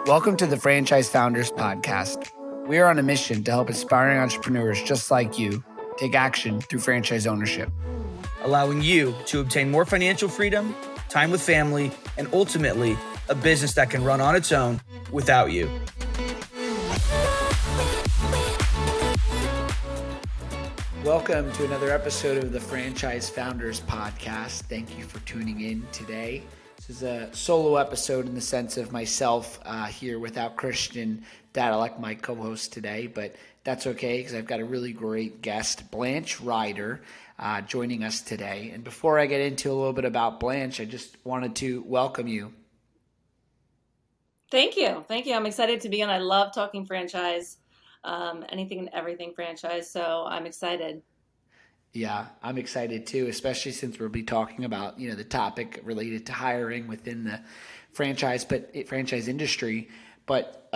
Welcome to the Franchise Founders Podcast. We are on a mission to help aspiring entrepreneurs just like you take action through franchise ownership, allowing you to obtain more financial freedom, time with family, and ultimately a business that can run on its own without you. Welcome to another episode of the Franchise Founders Podcast. Thank you for tuning in today. This is a solo episode in the sense of myself here without Christian Dadulak, my co-host today, but that's okay because I've got a really great guest, Blanche Ryder, joining us today. And before I get into a little bit about Blanche, I just wanted to welcome you. Thank you. I'm excited to be on. I love talking franchise, anything and everything franchise, so I'm excited. Yeah, I'm excited too, especially since we'll be talking about, the topic related to hiring within the franchise industry. But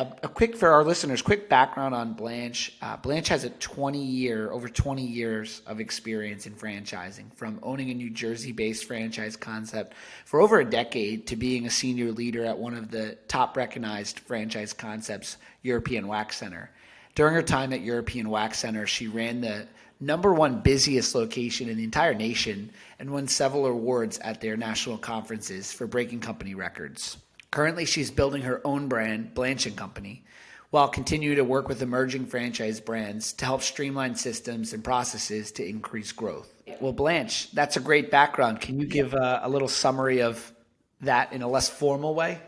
for our listeners, quick background on Blanche. Blanche has over 20 years of experience in franchising, from owning a New Jersey-based franchise concept for over a decade to being a senior leader at one of the top recognized franchise concepts, European Wax Center. During her time at European Wax Center, she ran the #1 busiest location in the entire nation and won several awards at their national conferences for breaking company records. Currently, she's building her own brand, Blanche Company, while continuing to work with emerging franchise brands to help streamline systems and processes to increase growth. Well, Blanche, that's a great background. Can you give a little summary of that in a less formal way?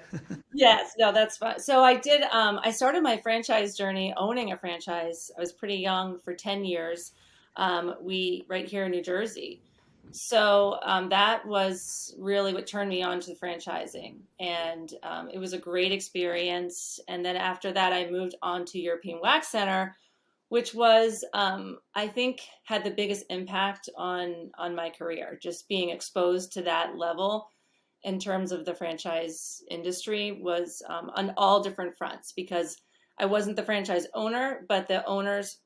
Yes, no, that's fine. So I did, I started my franchise journey owning a franchise. I was pretty young, for 10 years. Right here in New Jersey. So that was really what turned me on to franchising. And it was a great experience. And then after that, I moved on to European Wax Center, which was, I think, had the biggest impact on my career, just being exposed to that level in terms of the franchise industry was on all different fronts, because I wasn't the franchise owner, but the owners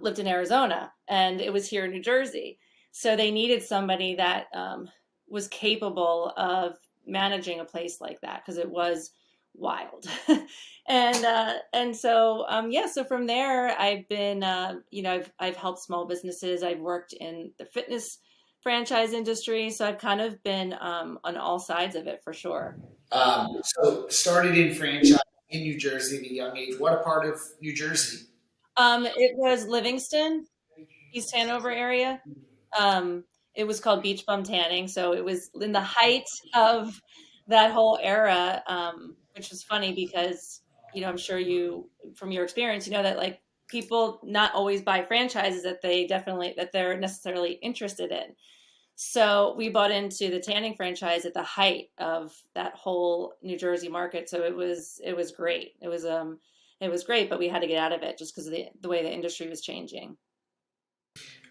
lived in Arizona and it was here in New Jersey. So they needed somebody that was capable of managing a place like that, because it was wild. So from there, I've been, I've helped small businesses. I've worked in the fitness franchise industry. So I've kind of been on all sides of it for sure. So started in franchise in New Jersey at a young age. What a part of New Jersey? It was Livingston, East Hanover area. It was called Beach Bum Tanning. So it was in the height of that whole era, which was funny because, I'm sure you, from your experience, that like people not always buy franchises that they're necessarily interested in. So we bought into the tanning franchise at the height of that whole New Jersey market. So it was great. It was great, but we had to get out of it just because of the way the industry was changing.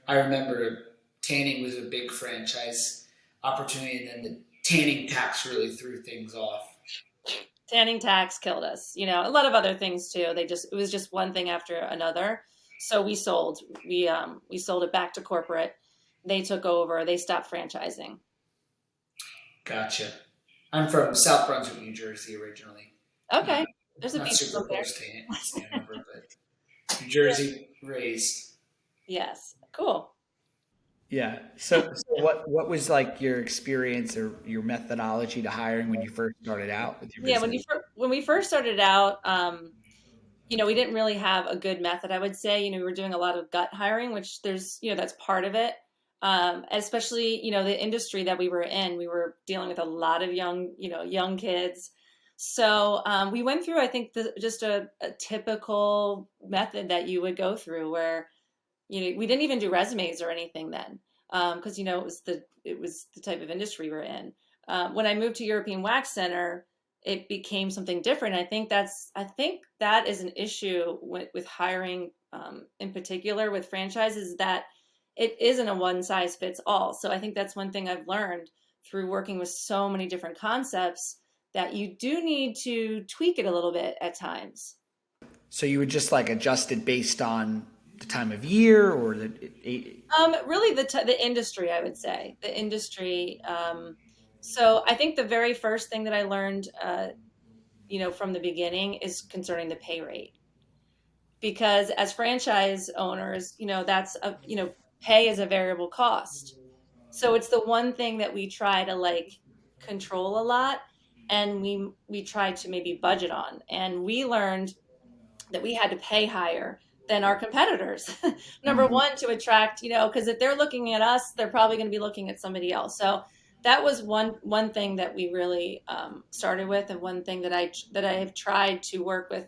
I remember tanning was a big franchise opportunity, and then the tanning tax really threw things off. Tanning tax killed us. A lot of other things too. It was just one thing after another. So we sold it back to corporate. They took over. They stopped franchising. Gotcha. I'm from South Brunswick, New Jersey originally. Okay. There's a not beach super there. close to Hanover, but New Jersey raised. Yes. Cool. Yeah. So what was like your experience or your methodology to hiring when you first started out with your business? When we first started out, we didn't really have a good method, I would say. We were doing a lot of gut hiring, which that's part of it. Especially, the industry that we were in, we were dealing with a lot of young kids. So we went through, I think, just a typical method that you would go through where, we didn't even do resumes or anything then, because, it was the type of industry we're in. When I moved to European Wax Center, it became something different. I think that is an issue with hiring, in particular with franchises, that it isn't a one size fits all. So I think that's one thing I've learned through working with so many different concepts, that you do need to tweak it a little bit at times. So you would just like adjust it based on the time of year, or really the industry, I would say the industry. So I think the very first thing that I learned, from the beginning is concerning the pay rate. Because as franchise owners, pay is a variable cost. So it's the one thing that we try to like control a lot, and we try to maybe budget on. And we learned that we had to pay higher than our competitors. Number Mhm. one, to attract, because if they're looking at us, they're probably going to be looking at somebody else. So that was one thing that we really started with, and one thing that I have tried to work with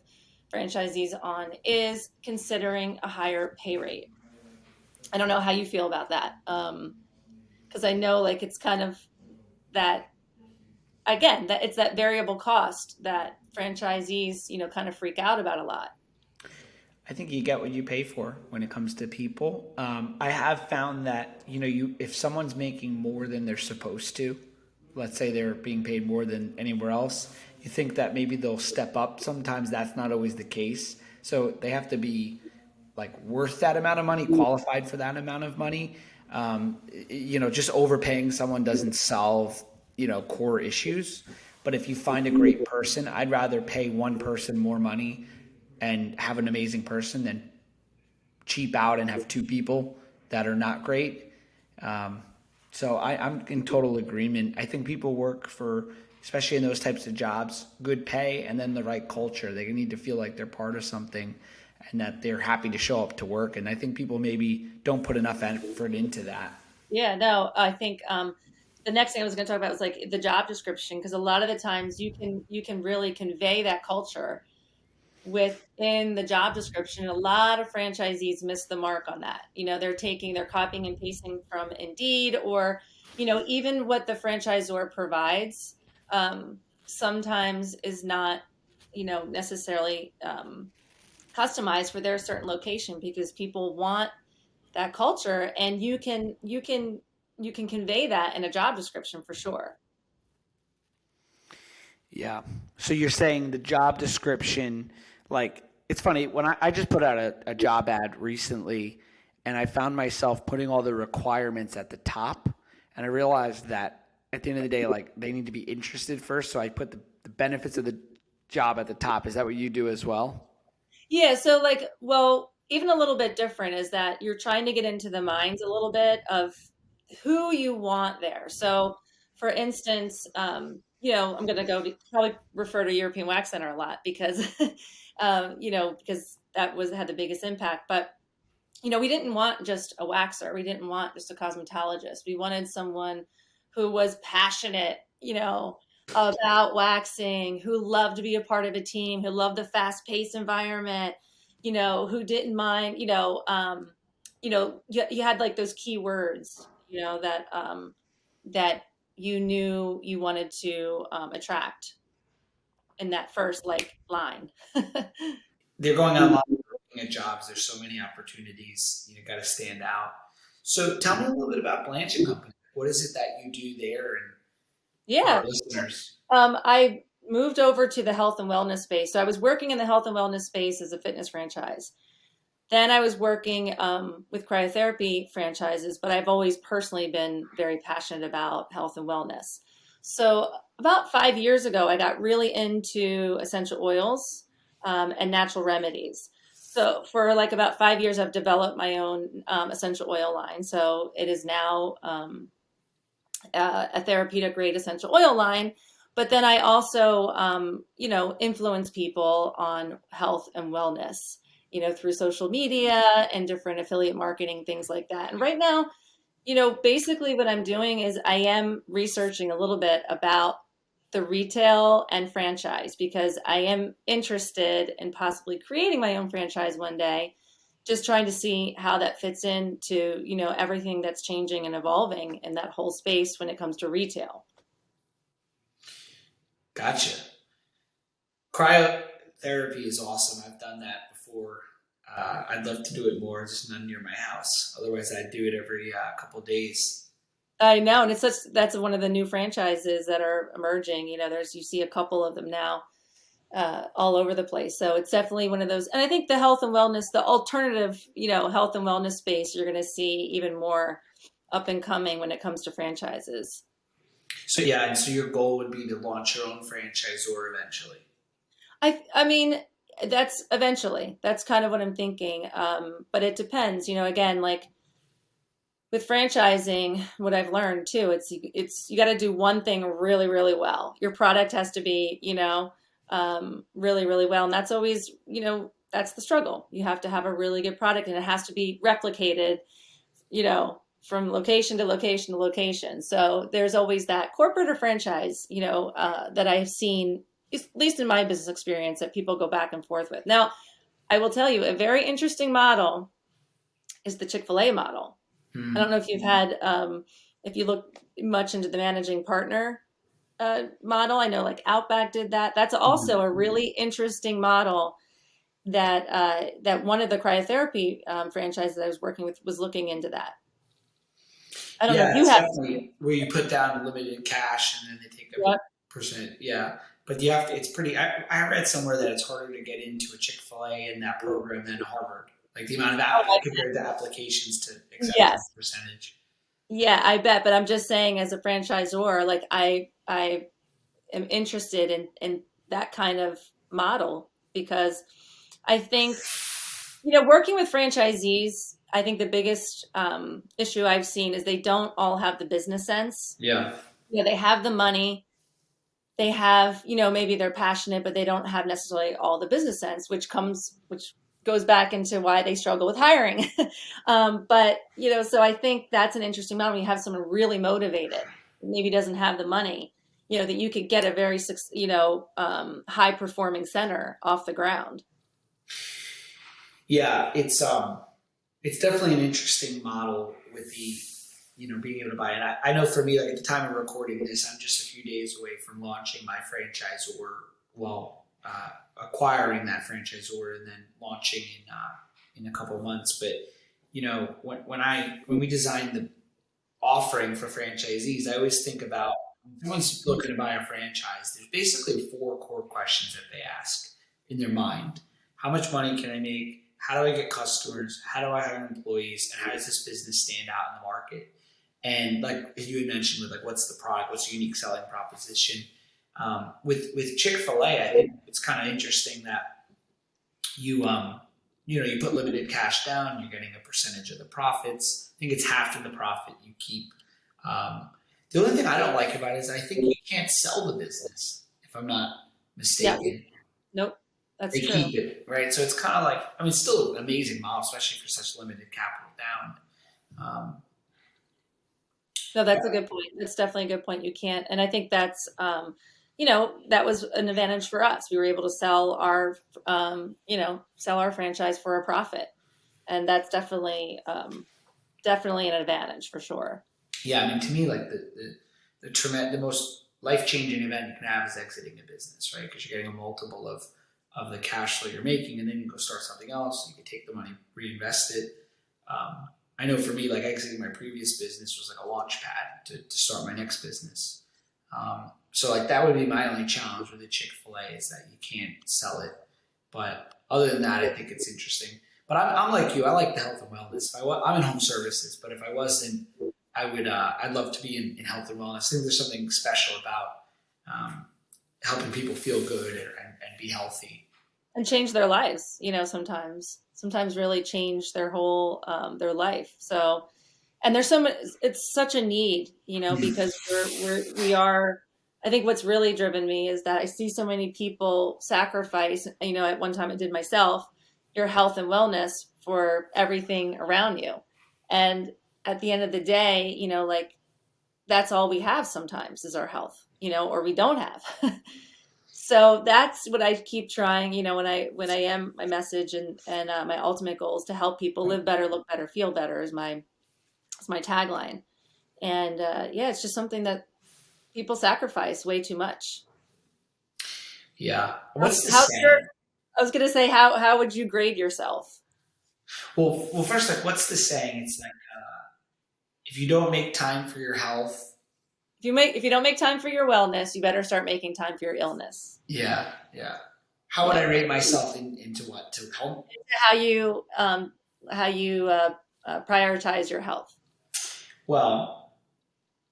franchisees on is considering a higher pay rate. I don't know how you feel about that, because I know like it's kind of that, again, that it's that variable cost that franchisees kind of freak out about a lot. I think you get what you pay for when it comes to people. I have found that you if someone's making more than they're supposed to, let's say they're being paid more than anywhere else, you think that maybe they'll step up. Sometimes that's not always the case. So they have to be like worth that amount of money, qualified for that amount of money. Just overpaying someone doesn't solve core issues. But if you find a great person, I'd rather pay one person more money and have an amazing person than cheap out and have two people that are not great. So I'm in total agreement. I think people work for, especially in those types of jobs, good pay and then the right culture. They need to feel like they're part of something and that they're happy to show up to work. And I think people maybe don't put enough effort into that. Yeah, no, I think the next thing I was going to talk about was like the job description, because a lot of the times you can really convey that culture within the job description. A lot of franchisees miss the mark on that. They're copying and pasting from Indeed, or even what the franchisor provides sometimes is not necessarily customized for their certain location, because people want that culture, and you can convey that in a job description for sure. Yeah. So you're saying the job description, like, it's funny when I just put out a job ad recently and I found myself putting all the requirements at the top. And I realized that at the end of the day, like, they need to be interested first. So I put the benefits of the job at the top. Is that what you do as well? Yeah, so like, well, even a little bit different is that you're trying to get into the minds a little bit of who you want there. So, for instance, I'm going to probably refer to European Wax Center a lot because, because that had the biggest impact. But we didn't want just a waxer. We didn't want just a cosmetologist. We wanted someone who was passionate, about waxing, who loved to be a part of a team, who loved the fast-paced environment, who didn't mind, you had like those key words, that you knew you wanted to attract in that first like line. They're going online looking at jobs. There's so many opportunities. You got to stand out. So tell me a little bit about Blanche Company. What is it that you do there, and for Yeah. our listeners? I moved over to the health and wellness space. So I was working in the health and wellness space as a fitness franchise. Then I was working with cryotherapy franchises, but I've always personally been very passionate about health and wellness. So about 5 years ago, I got really into essential oils and natural remedies. So for like about 5 years, I've developed my own essential oil line. So it is now a therapeutic grade essential oil line. But then I also, influence people on health and wellness, through social media and different affiliate marketing, things like that. And right now, basically what I'm doing is I am researching a little bit about the retail and franchise, because I am interested in possibly creating my own franchise one day, just trying to see how that fits into, everything that's changing and evolving in that whole space when it comes to retail. Gotcha. Cryotherapy is awesome. I've done that before. I'd love to do it more, just none near my house. Otherwise, I'd do it every couple days. I know, and that's one of the new franchises that are emerging. You see a couple of them now all over the place. So it's definitely one of those. And I think the health and wellness, the alternative, health and wellness space, you're going to see even more up and coming when it comes to franchises. So yeah, and so your goal would be to launch your own franchisor eventually. I mean, that's eventually, that's kind of what I'm thinking. But it depends, again, like with franchising, what I've learned too, it's you got to do one thing really, really well. Your product has to be, really, really well. And that's always, that's the struggle. You have to have a really good product and it has to be replicated, from location to location to location. So there's always that corporate or franchise, that I've seen, at least in my business experience, that people go back and forth with. Now, I will tell you a very interesting model is the Chick-fil-A model. I don't know if you've had, if you look much into the managing partner model. I know like Outback did that. That's also a really interesting model that one of the cryotherapy franchises I was working with was looking into that. I don't know if Yeah, you it's have. definitely where you put down limited cash and then they take a Yep. percent. Yeah, but you have to. It's pretty. I read somewhere that it's harder to get into a Chick-fil-A in that program than Harvard. Like the amount of compared to applications to accept Yes. the percentage. Yeah, I bet. But I'm just saying, as a franchisor, like I am interested in that kind of model because I think, working with franchisees, I think the biggest issue I've seen is they don't all have the business sense. Yeah. They have the money, they have, maybe they're passionate, but they don't have necessarily all the business sense, which goes back into why they struggle with hiring. But, so I think that's an interesting model. When you have someone really motivated, maybe doesn't have the money, that you could get a very, high performing center off the ground. Yeah, it's definitely an interesting model with the being able to buy it. I know for me, like at the time of recording this, I'm just a few days away from launching my franchisor. Well, acquiring that franchisor and then launching in a couple of months. But when we designed the offering for franchisees, I always think about when someone's looking to buy a franchise. There's basically four core questions that they ask in their mind: how much money can I make? How do I get customers? How do I hire employees? And how does this business stand out in the market? And like you had mentioned, with like what's the product, what's the unique selling proposition? With Chick-fil-A, I think it's kind of interesting that you put limited cash down, you're getting a percentage of the profits. I think it's half of the profit you keep. The only thing I don't like about it is I think you can't sell the business, if I'm not Yeah. mistaken. Nope. That's They true. keep it, right? So it's kind of like, I mean, it's still an amazing model, especially for such limited capital down. No, that's a good point. That's definitely a good point. You can't, and I think that was an advantage for us. We were able to sell our franchise for a profit, and that's definitely an advantage for sure. Yeah, I mean, to me, like the most life changing event you can have is exiting a business, right? Because you're getting a multiple of the cash flow you're making, and then you go start something else. You can take the money, reinvest it. I know for me, like exiting my previous business was like a launch pad to start my next business. So like that would be my only challenge with the Chick-fil-A is that you can't sell it. But other than that, I think it's interesting. But I'm like you. I like the health and wellness. I'm in home services, but if I wasn't, I would. I'd love to be in health and wellness. I think there's something special about helping people feel good and be healthy. And change their lives, sometimes really change their whole their life. So, and there's so much, it's such a need, because we are, I think what's really driven me is that I see so many people sacrifice, at one time I did myself, your health and wellness for everything around you. And at the end of the day, like that's all we have sometimes is our health, or we don't have. So that's what I keep trying, when I am my message and my ultimate goal is to help people live better, look better, feel better is my tagline. And it's just something that people sacrifice way too much. Yeah. What's the How's saying? I was gonna say, how would you grade yourself? Well, first, like, what's the saying? It's like, if you don't make time for your health. If you don't make time for your wellness, you better start making time for your illness. Yeah. How would I rate myself into what? To help? How you prioritize your health. Well,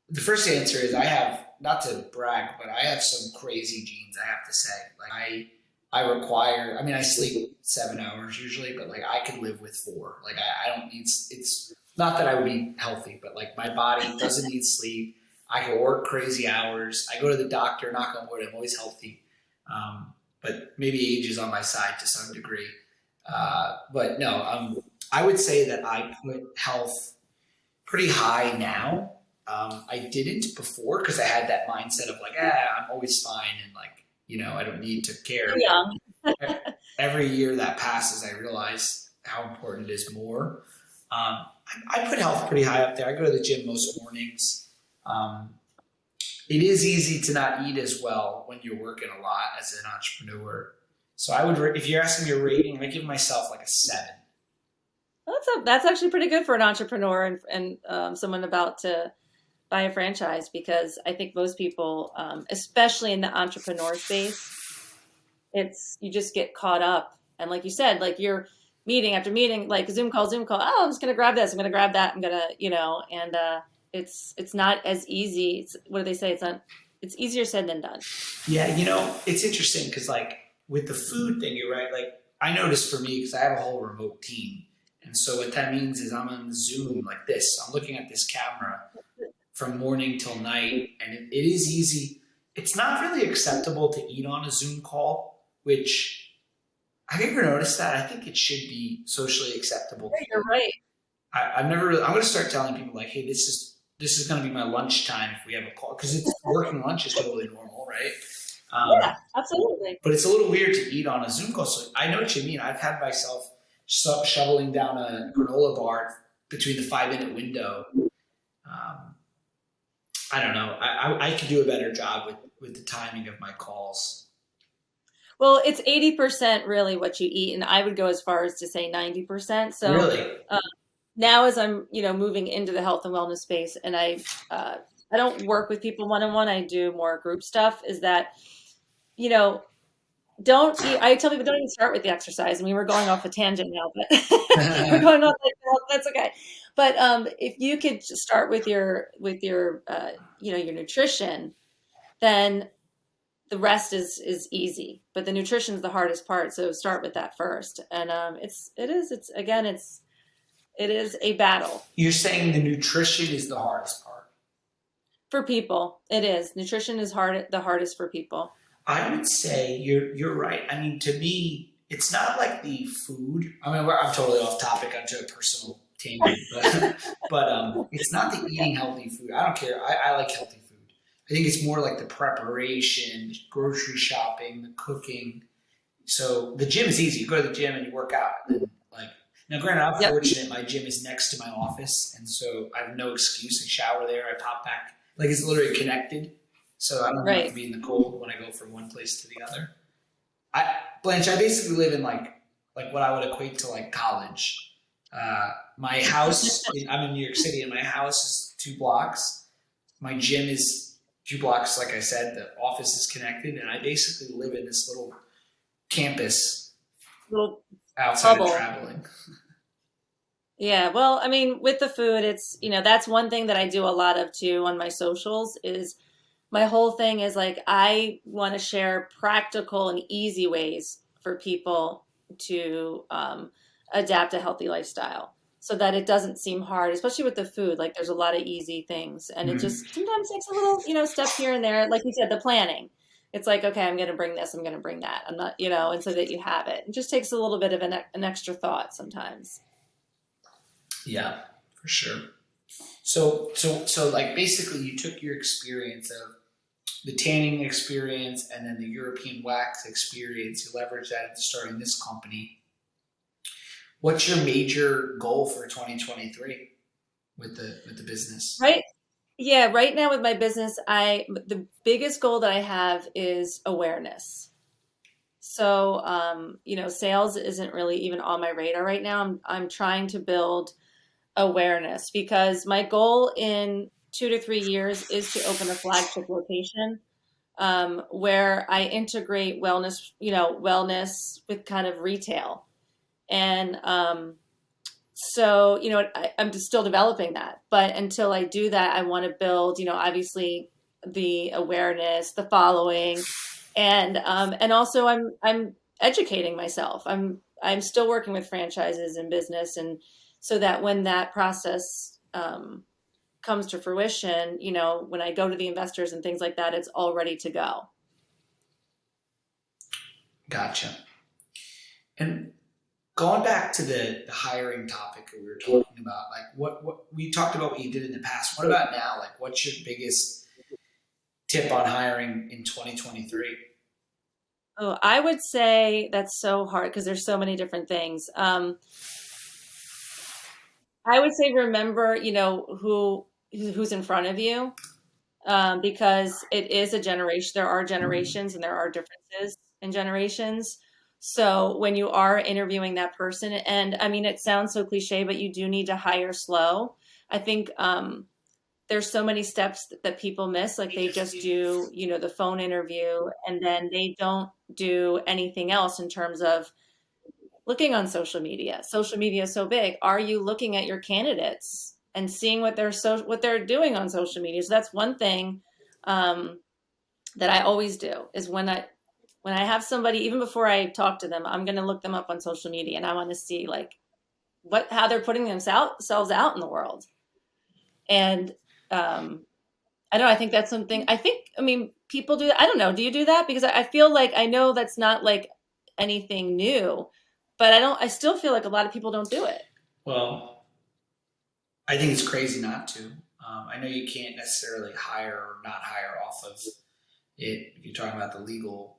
the first answer is I have, not to brag, but I have some crazy genes, I have to say. Like I mean, I sleep 7 hours usually, but like I could live with 4. Like I don't need, it's not that I would be healthy, but like my body doesn't need sleep. I can work crazy hours. I go to the doctor, knock on wood, I'm always healthy. But maybe age is on my side to some degree. But no, I would say that I put health pretty high now. I didn't before because I had that mindset of like, I'm always fine and like, I don't need to care. Yeah. Every year that passes, I realize how important it is more. I put health pretty high up there. I go to the gym most mornings. It is easy to not eat as well when you're working a lot as an entrepreneur. So I would, if you're asking your rating, I give myself like a 7. That's actually pretty good for an entrepreneur and someone about to buy a franchise, because I think most people, especially in the entrepreneur space, you just get caught up. And like you said, like you're meeting after meeting, like Zoom call. Oh, I'm just going to grab this. I'm going to grab that. I'm going to, and it's not as easy. What do they say? It's easier said than done. Yeah. It's interesting because like with the food thing, you're right. Like I noticed for me, because I have a whole remote team. And so what that means is I'm on Zoom like this. I'm looking at this camera from morning till night, and it is easy. It's not really acceptable to eat on a Zoom call, which have you ever noticed that? I think it should be socially acceptable. Yeah, you're right. I'm going to start telling people like, hey, this is going to be my lunchtime if we have a call, because it's working lunch is totally normal, right? Yeah, absolutely. But it's a little weird to eat on a Zoom call. So I know what you mean. I've had myself shoveling down a granola bar between the 5-minute window. I don't know. I could do a better job with the timing of my calls. Well, it's 80% really what you eat, and I would go as far as to say 90%. So really, now as I'm moving into the health and wellness space, and I don't work with people one-on-one. I do more group stuff. Is that I tell people don't even start with the exercise. I mean, we're going off a tangent now, but we're going off. That's okay. But if you could start with your your nutrition, then the rest is easy. But the nutrition is the hardest part. So start with that first. And it is a battle. You're saying the nutrition is the hardest part For people. It is. Nutrition is the hardest for people. I would say you're right. I mean, to me, it's not like the food. I mean, I'm totally off topic onto a personal tangent, but it's not the eating healthy food. I don't care. I like healthy food. I think it's more like the preparation, grocery shopping, the cooking. So the gym is easy. You go to the gym and you work out. And now, granted, I'm fortunate. My gym is next to my office, and so I have no excuse. I shower there. I pop back. Like it's literally connected. So I don't have to be in the cold when I go from one place to the other. Blanche, I basically live in like what I would equate to like college. My house, I'm in New York City, and my house is 2 blocks. My gym is 2 blocks. Like I said, the office is connected, and I basically live in this little campus, outside of traveling. Yeah, well, I mean, with the food, it's that's one thing that I do a lot of too on my socials. Is my whole thing is like I want to share practical and easy ways for people to adapt a healthy lifestyle, so that it doesn't seem hard, especially with the food. Like there's a lot of easy things, and it just sometimes takes a little step here and there. Like you said, the planning. It's like, okay, I'm going to bring this, I'm going to bring that. I'm not, and so that you have it. It just takes a little bit of an extra thought sometimes. Yeah, for sure. So like basically you took your experience of the tanning experience and then the European wax experience, you leveraged that into starting this company. What's your major goal for 2023 with the business? Right. Yeah. Right now with my business, the biggest goal that I have is awareness. So, sales isn't really even on my radar right now. I'm trying to build awareness because my goal in 2 to 3 years is to open a flagship location where I integrate wellness with kind of retail. And I'm just still developing that. But until I do that, I want to build, obviously the awareness, the following, and also I'm educating myself. I'm still working with franchises and business, and so that when that process comes to fruition, when I go to the investors and things like that, it's all ready to go. Gotcha. And going back to the hiring topic that we were talking about, like what we talked about what you did in the past. What about now? Like, what's your biggest tip on hiring in 2023? Oh, I would say that's so hard because there's so many different things. I would say remember, who's in front of you, because it is a generation. There are generations and there are differences in generations. So when you are interviewing that person, and I mean, it sounds so cliche, but you do need to hire slow. I think there's so many steps that people miss. Like they just do, the phone interview, and then they don't do anything else in terms of looking on social media. Social media is so big. Are you looking at your candidates and seeing what they're doing on social media? So that's one thing that I always do is when I have somebody, even before I talk to them, I'm going to look them up on social media, and I want to see like how they're putting themselves out in the world. And I don't know. I think that's something. I mean, people do that. I don't know. Do you do that? Because I feel like I know that's not like anything new, but I don't. I still feel like a lot of people don't do it. Well, I think it's crazy not to. I know you can't necessarily hire or not hire off of it if you're talking about the legal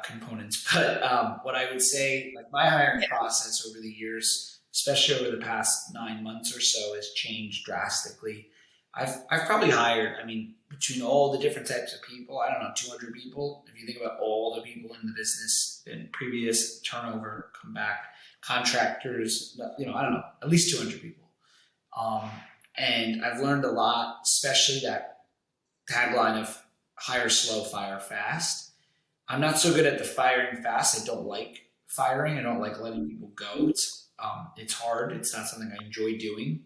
components. But what I would say, like my hiring process over the years, especially over the past 9 months or so, has changed drastically. I've probably hired, I mean, between all the different types of people, I don't know, 200 people. If you think about all the people in the business in previous turnover, come back, contractors, I don't know, at least 200 people. Um, and I've learned a lot, especially that tagline of hire slow, fire fast. I'm not so good at the firing fast. I don't like firing. I don't like letting people go. It's hard. It's not something I enjoy doing.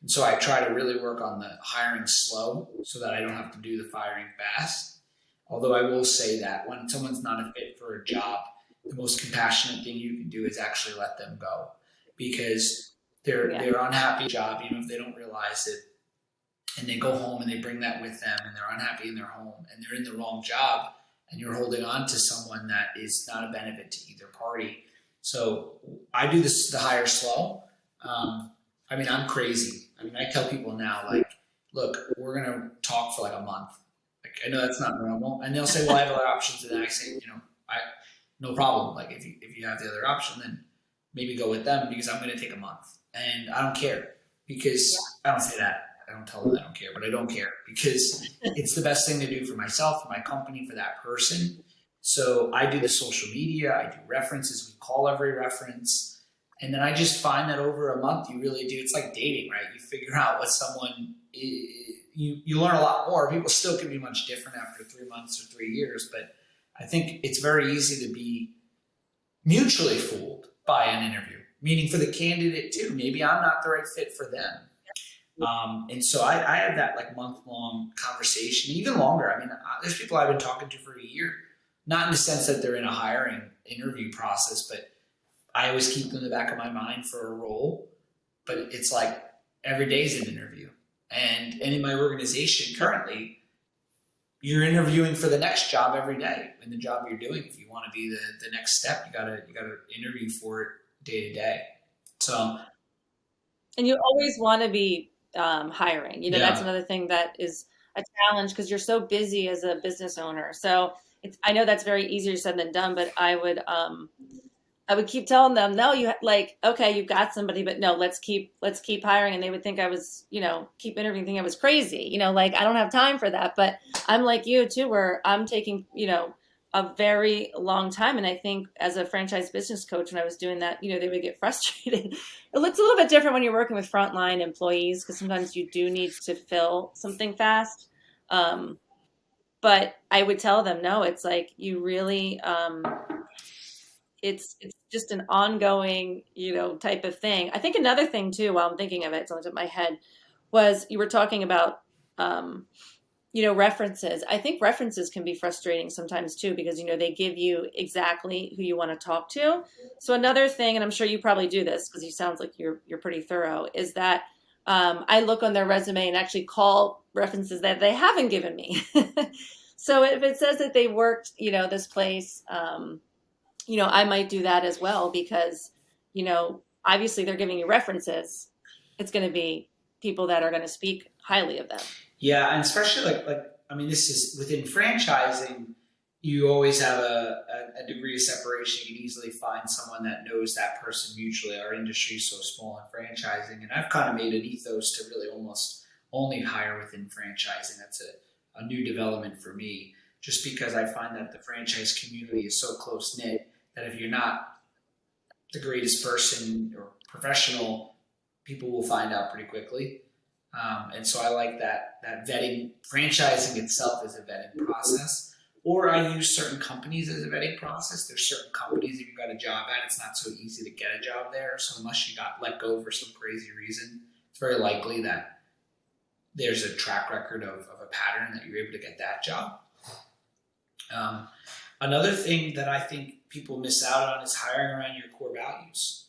And so I try to really work on the hiring slow so that I don't have to do the firing fast. Although I will say that when someone's not a fit for a job, the most compassionate thing you can do is actually let them go, because they're unhappy job, even if they don't realize it, and they go home and they bring that with them, and they're unhappy in their home, and they're in the wrong job, and you're holding on to someone that is not a benefit to either party. So I do the hire slow. I mean, I'm crazy. I mean, I tell people now, like, look, we're going to talk for like a month. Like, I know that's not normal. And they'll say, well, I have other options. And then I say, no problem. Like, if you have the other option, then maybe go with them, because I'm going to take a month. And I don't care, because I don't say that. I don't tell them I don't care, but I don't care because it's the best thing to do for myself, for my company, for that person. So I do the social media. I do references. We call every reference. And then I just find that over a month, you really do. It's like dating, right? You figure out what someone, you learn a lot more. People still can be much different after 3 months or 3 years, but I think it's very easy to be mutually fooled by an interview, meaning for the candidate too. Maybe I'm not the right fit for them. And so I have that like month-long conversation, even longer. I mean, there's people I've been talking to for a year, not in the sense that they're in a hiring interview process, but I always keep them in the back of my mind for a role. But it's like every day is an interview. And in my organization currently, you're interviewing for the next job every day in the job you're doing. If you want to be the next step, you gotta interview for it day to day. So, And you always want to be hiring. That's yeah. another thing that is a challenge because you're so busy as a business owner. So I know that's very easier said than done, but I would keep telling them, no, okay, you've got somebody, but no, let's keep hiring. And they would think I was, keep interviewing, think I was crazy, like I don't have time for that. But I'm like you too, where I'm taking, a very long time. And I think as a franchise business coach, when I was doing that, they would get frustrated. It looks a little bit different when you're working with frontline employees, because sometimes you do need to fill something fast. But I would tell them, no, it's like you really, it's just an ongoing, type of thing. I think another thing too, while I'm thinking of it, it's on the top of my head, was you were talking about references. I think references can be frustrating sometimes too, because, they give you exactly who you want to talk to. So another thing, and I'm sure you probably do this because you sounds like you're pretty thorough, is that I look on their resume and actually call references that they haven't given me. So if it says that they worked, this place, I might do that as well because, obviously they're giving you references. It's going to be people that are going to speak highly of them. Yeah, and especially this is within franchising, you always have a degree of separation. You can easily find someone that knows that person mutually. Our industry is so small in franchising, and I've kind of made an ethos to really almost only hire within franchising. That's a new development for me, just because I find that the franchise community is so close-knit that if you're not the greatest person or professional, people will find out pretty quickly. And so I like that vetting. Franchising itself is a vetting process, or I use certain companies as a vetting process. There's certain companies, if you got a job at, it's not so easy to get a job there. So unless you got let go for some crazy reason, it's very likely that there's a track record of a pattern that you're able to get that job. Another thing that I think people miss out on is hiring around your core values.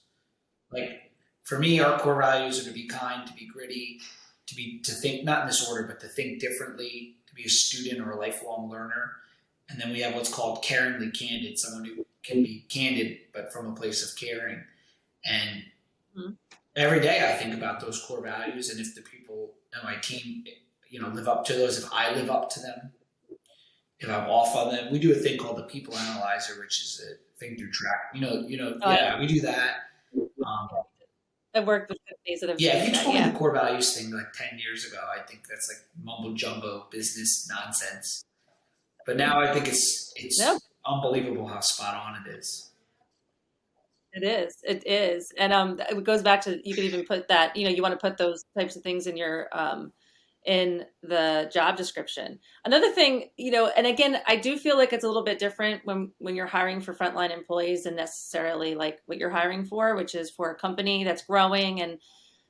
Like for me, our core values are to be kind, to be gritty, to think, not in this order, but to think differently, to be a student or a lifelong learner. And then we have what's called caringly candid, someone who can be candid, but from a place of caring. And every day I think about those core values, and if the people on my team, live up to those, if I live up to them, if I'm off on them. We do a thing called the People Analyzer, which is a thing through track. We do that. I've worked with companies that have if you told me the core values thing like 10 years ago, I think that's like mumbo jumbo business nonsense. But now I think it's unbelievable how spot on it is. It is. And it goes back to, you could even put that, you want to put those types of things in your in the job description. Another thing, and again, I do feel like it's a little bit different when you're hiring for frontline employees than necessarily like what you're hiring for, which is for a company that's growing and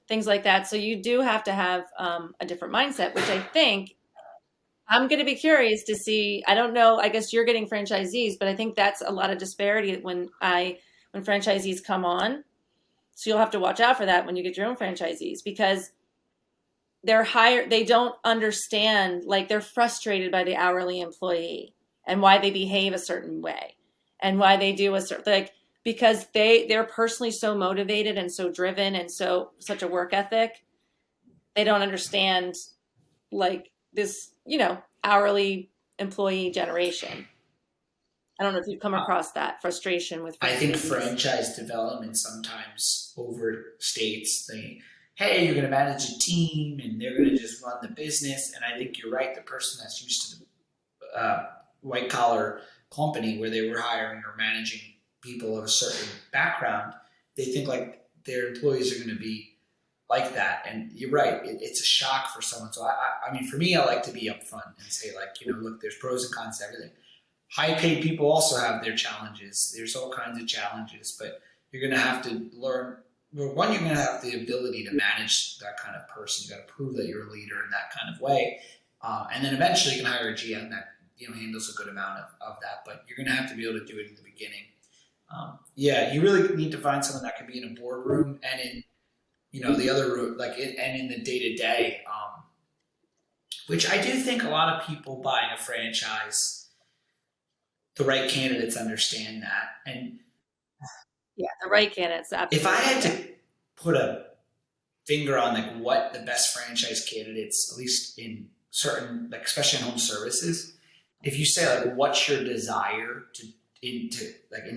things like that. So you do have to have a different mindset, which I think I'm going to be curious to see. I don't know. I guess you're getting franchisees, but I think that's a lot of disparity when franchisees come on. So you'll have to watch out for that when you get your own franchisees, because they don't understand, like they're frustrated by the hourly employee and why they behave a certain way and why they do because they're personally so motivated and so driven and such a work ethic. They don't understand like this, hourly employee generation. I don't know if you've come across that frustration with franchisees. I think franchise development sometimes overstates hey, you're going to manage a team and they're going to just run the business. And I think you're right. The person that's used to the white collar company where they were hiring or managing people of a certain background, they think like their employees are going to be like that. And you're right. It's a shock for someone. So I mean, for me, I like to be upfront and say look, there's pros and cons to everything. High paid people also have their challenges. There's all kinds of challenges, but you're going to have to learn. One, you're going to have the ability to manage that kind of person. You got to prove that you're a leader in that kind of way. And then eventually you can hire a GM that, handles a good amount of that, but you're going to have to be able to do it in the beginning. You really need to find someone that can be in a boardroom and in, the other room, and in the day to day, which I do think a lot of people buying a franchise, the right candidates understand that. And the right candidates. Absolutely. If I had to put a finger on what the best franchise candidates, at least in certain, especially in home services, if you say what's your desire in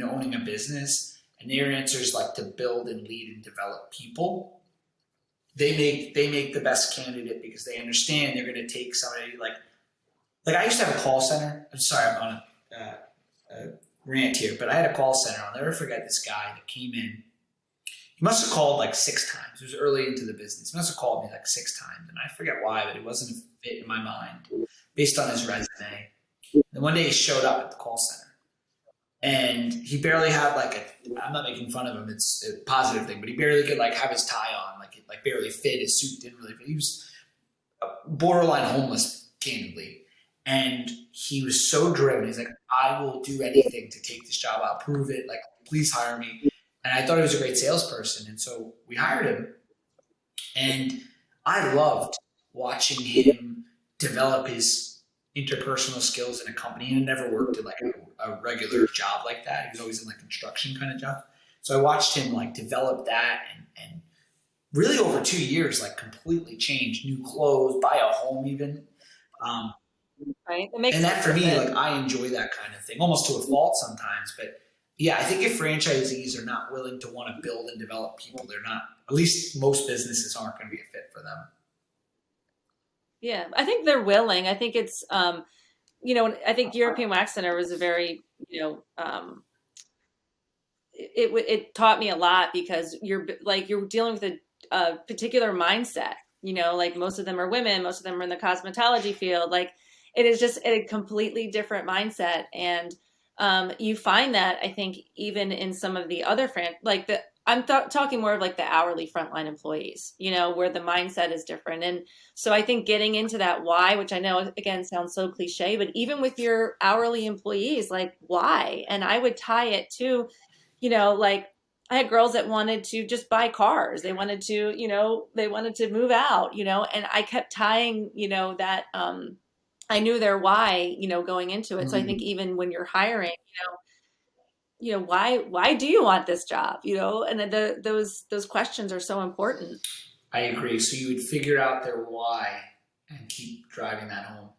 owning a business, and their answer is to build and lead and develop people, they make the best candidate because they understand they're going to take somebody like I used to have a call center. I'm sorry, I'm on a rant here, but I had a call center. I'll never forget this guy that came in. He must have called 6 times. It was early into the business. He must have called me 6 times, and I forget why, but it wasn't a fit in my mind based on his resume. And one day he showed up at the call center, and he barely had I'm not making fun of him. It's a positive thing, but he barely could have his tie on. It barely fit. His suit didn't really fit. He was borderline homeless candidly. And he was so driven. He's like, I will do anything to take this job. I'll prove it. Like, please hire me. And I thought he was a great salesperson. And so we hired him. And I loved watching him develop his interpersonal skills in a company. He never worked at like a regular job like that. He was always in like construction kind of job. So I watched him like develop that and really over 2 years, like completely change, new clothes, buy a home even. Um, Right. It makes and that sense for with me, it. like I enjoy that kind of thing, almost to a fault sometimes. But yeah, I think if franchisees are not willing to want to build and develop people, they're not, at least most businesses aren't going to be a fit for them. Yeah. I think they're willing. I think it's, I think European Wax Center was a very, it taught me a lot because you're dealing with a particular mindset. Like most of them are women, most of them are in the cosmetology field. Like it is just a completely different mindset, and you find that I think even in some of the other I'm talking more of like the hourly frontline employees, where the mindset is different. And so I think getting into that why, which I know again sounds so cliche, but even with your hourly employees, like why? And I would tie it to like I had girls that wanted to just buy cars. They wanted to, they wanted to move out, and I kept tying, that I knew their why, going into it. So I think Mm, even when you're hiring, why do you want this job? And those questions are so important. I agree. So you would figure out their why and keep driving that home.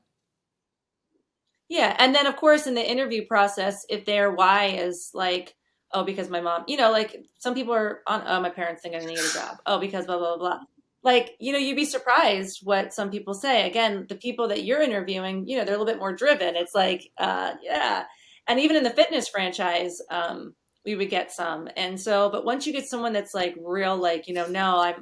Yeah. And then, of course, in the interview process, if their why is like, oh, because my mom, like some people are on, oh, my parents think I need a job. Oh, because blah, blah, blah. Like, you'd be surprised what some people say. Again, the people that you're interviewing, they're a little bit more driven. It's like, yeah. And even in the fitness franchise, we would get some. And so, but once you get someone that's like real, like, no,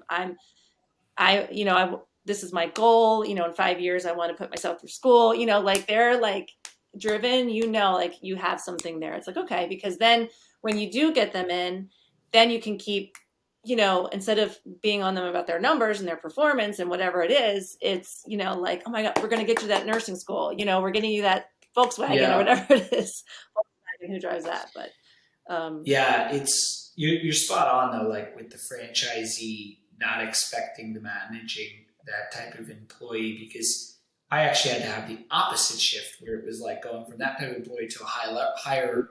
this is my goal, in 5 years, I want to put myself through school, like they're like driven, like you have something there. It's like, okay, because then when you do get them in, then you can keep, instead of being on them about their numbers and their performance and whatever it is, it's, like, oh my God, we're going to get you that nursing school, we're getting you that Volkswagen or Yeah. whatever it is. Volkswagen, who drives that? But, Yeah. You're spot on though, like with the franchisee not expecting the managing that type of employee, because I actually had to have the opposite shift where it was like going from that type of employee to a higher,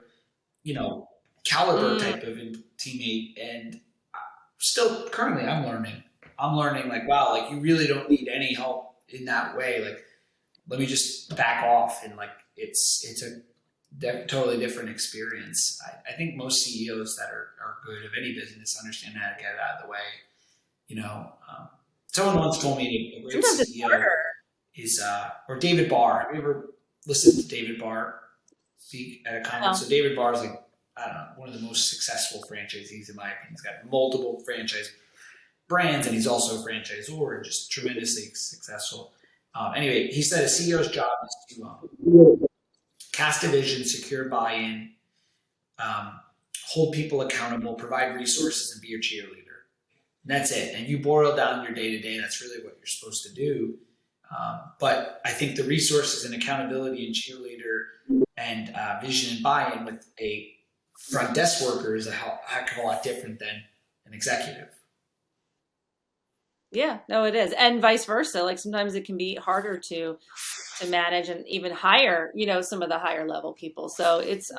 you know, caliber mm, type of teammate. And still currently I'm learning like, wow, like you really don't need any help in that way. Like, let me just back off. And like, it's a totally different experience. I think most CEOs that are good of any business understand how to get it out of the way. Someone once told me a great sometimes it's CEO harder. is, or David Barr. Have you ever listened to David Barr speak at a conference? No. So David Barr is like, I don't know, one of the most successful franchisees in my opinion. He's got multiple franchise brands, and he's also a franchisor and just tremendously successful. Anyway, he said a CEO's job is to cast a vision, secure buy-in, um, hold people accountable, provide resources, and be your cheerleader. And that's it. And you boil down your day to day. That's really what you're supposed to do. But I think the resources and accountability and cheerleader and vision and buy-in with a front desk worker is a heck of a lot different than an executive. Yeah, no, it is. And vice versa. Like sometimes it can be harder to manage and even hire, some of the higher level people. So it's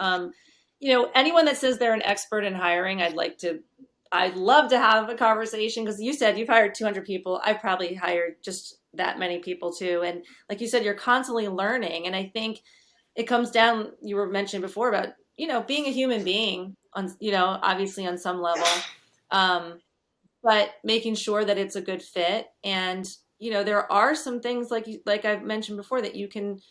anyone that says they're an expert in hiring, I'd love to have a conversation because you said you've hired 200 people. I've probably hired just that many people too. And like you said, you're constantly learning. And I think it comes down, you were mentioning before about, being a human being on, obviously on some level. Um, but making sure that it's a good fit. And there are some things like I've mentioned before that you can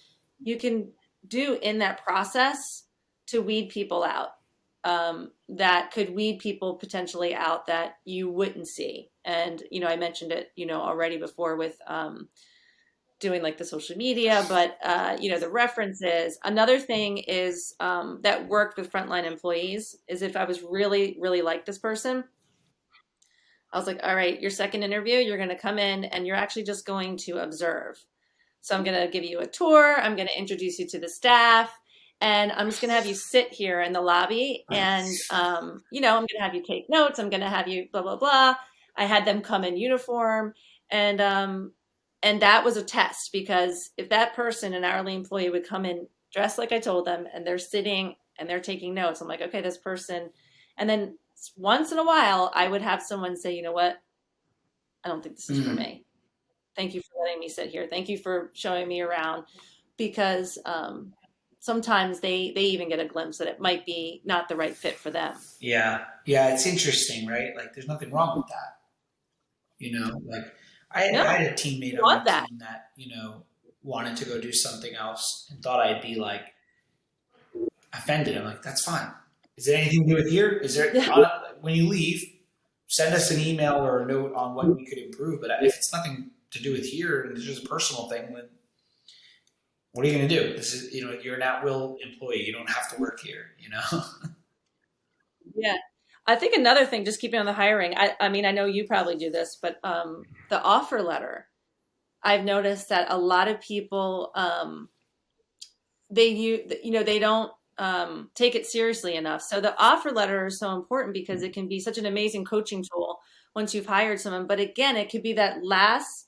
do in that process to weed people out, that could weed people potentially out that you wouldn't see. And I mentioned it already before with doing like the social media, but the references. Another thing is that worked with frontline employees is if I was really really like this person, I was like, all right, your second interview, you're going to come in and you're actually just going to observe. So I'm going to give you a tour. I'm going to introduce you to the staff. And I'm just going to have you sit here in the lobby. And, I'm going to have you take notes. I'm going to have you blah, blah, blah. I had them come in uniform. And that was a test, because if that person, an hourly employee, would come in dressed like I told them, and they're sitting and they're taking notes, I'm like, okay, this person. And then once in a while, I would have someone say, you know what? I don't think this is for me. Thank you for letting me sit here. Thank you for showing me around, because sometimes they even get a glimpse that it might be not the right fit for them. Yeah. Yeah. It's interesting, right? Like there's nothing wrong with that. Like I had a teammate on my team that, wanted to go do something else and thought I'd be like offended. I'm like, that's fine. Is there anything to do with here? Is there, when you leave, send us an email or a note on what we could improve. But if it's nothing to do with here and it's just a personal thing, then what are you going to do? This is, you're an at-will employee. You don't have to work here, Yeah. I think another thing, just keeping on the hiring, I mean, I know you probably do this, but the offer letter, I've noticed that a lot of people, they don't take it seriously enough. So the offer letter is so important, because it can be such an amazing coaching tool once you've hired someone. But again, it could be that last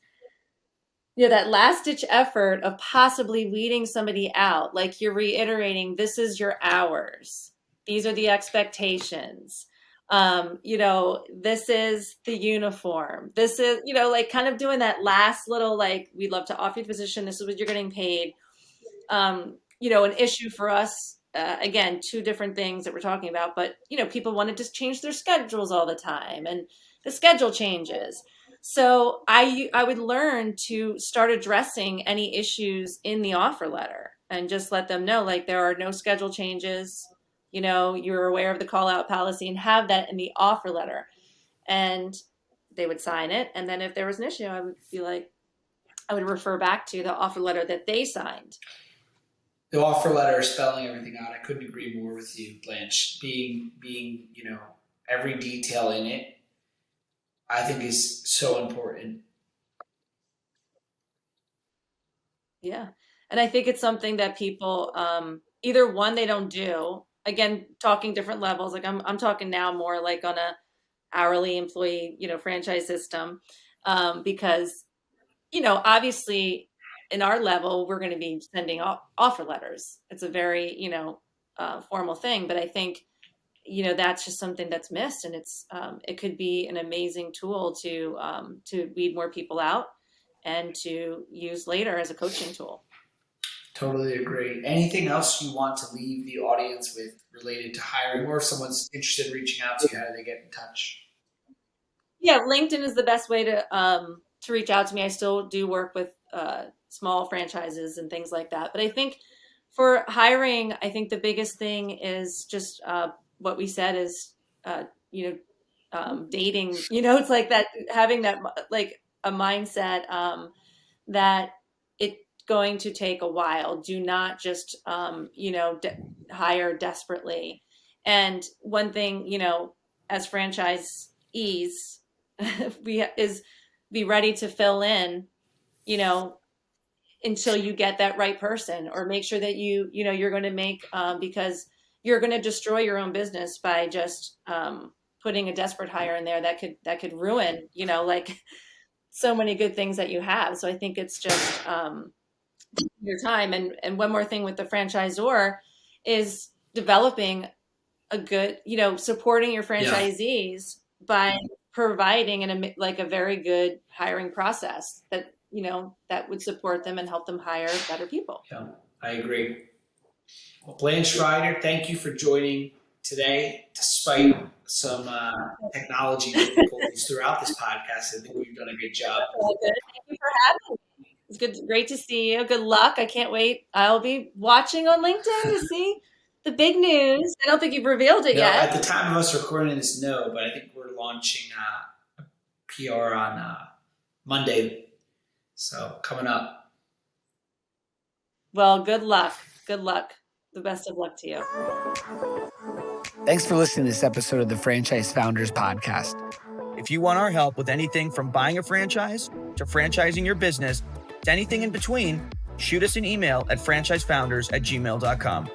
ditch effort of possibly weeding somebody out. Like you're reiterating, this is your hours. These are the expectations. This is the uniform. This is, like kind of doing that last little, like, we'd love to offer you the position. This is what you're getting paid. An issue for us, again, two different things that we're talking about, but, people wanted to change their schedules all the time, and the schedule changes. So I would learn to start addressing any issues in the offer letter and just let them know, like, there are no schedule changes. You're aware of the call out policy, and have that in the offer letter. And they would sign it. And then if there was an issue, I would refer back to the offer letter that they signed. The offer letter, spelling everything out. I couldn't agree more with you, Blanche. Being, every detail in it, I think is so important. Yeah. And I think it's something that people, either one, they don't do. Again, talking different levels. Like I'm talking now more like on a hourly employee, franchise system. Because, obviously in our level, we're going to be sending offer letters. It's a very, formal thing, but I think, that's just something that's missed, and it could be an amazing tool to weed more people out and to use later as a coaching tool. Totally agree. Anything else you want to leave the audience with related to hiring, or if someone's interested in reaching out to you, how do they get in touch? Yeah, LinkedIn is the best way to reach out to me. I still do work with small franchises and things like that. But I think for hiring, I think the biggest thing is just what we said is, dating, it's like that, having that, like a mindset that it's going to take a while. Do not just, hire desperately. And one thing, as franchisees, be ready to fill in, until you get that right person, or make sure that you're going to make, because you're going to destroy your own business by just putting a desperate hire in there that could ruin, like so many good things that you have. So I think it's just your time. And one more thing with the franchisor is developing a good, supporting your franchisees by providing a very good hiring process that, that would support them and help them hire better people. Yeah, I agree. Well, Blanche Ryder, thank you for joining today, despite some technology difficulties throughout this podcast. I think we've done a good job. All good. Thank you for having me. It's good, great to see you. Good luck. I can't wait. I'll be watching on LinkedIn to see the big news. I don't think you've revealed it yet. At the time of us recording this, no, but I think we're launching a PR on Monday. So coming up. Well, good luck. Good luck. The best of luck to you. Thanks for listening to this episode of the Franchise Founders Podcast. If you want our help with anything from buying a franchise to franchising your business anything in between, shoot us an email at franchisefounders@gmail.com.